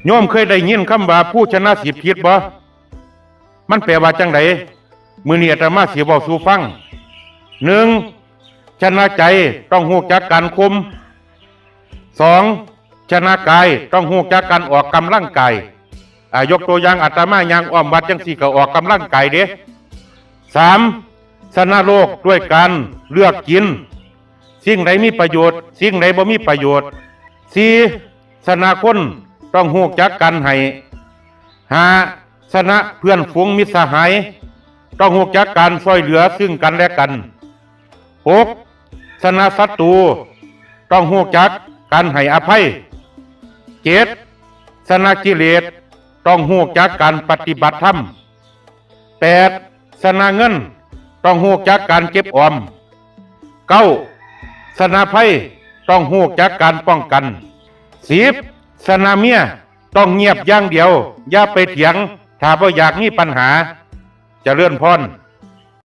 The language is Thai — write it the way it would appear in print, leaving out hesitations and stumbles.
โยมเคยได้ยินคำว่าผู้ชนะ10 ทิศบ่มันแปลว่าจังไดมื้อนี้อาตมาสิเว้าสู่ฟัง 1. ชนะใจต้องรู้จักการคุม 2. ชนะกายต้องรู้จักการออกกำลังกายยกตัวอย่างอาตมาย่างอ้อมวัดจังซี่ก็ออกกำลังกายเด้ 3. ชนะโลกด้วยการเลือกกินสิ่งใดมีประโยชน์สิ่งใดบ่มีประโยชน์ 4. ชนะคนต้องรู้จักกันให้ 5. ชนะเพื่อนฝูงมิตรสหายต้องรู้จักการช่วยเหลือซึ่งกันและกัน 6. ชนะศัตรูต้องรู้จักการให้อภัย 7. ชนะกิเลสต้องรู้จักการปฏิบัติธรรม 8. ชนะเงินต้องรู้จักการเก็บออม 9. ชนะภัยต้องรู้จักการป้องกัน 10. ชนะเมียต้องเงียบอย่างเดียวอย่าไปเถียงถ้าบ่อยากมีปัญหาเจริญพร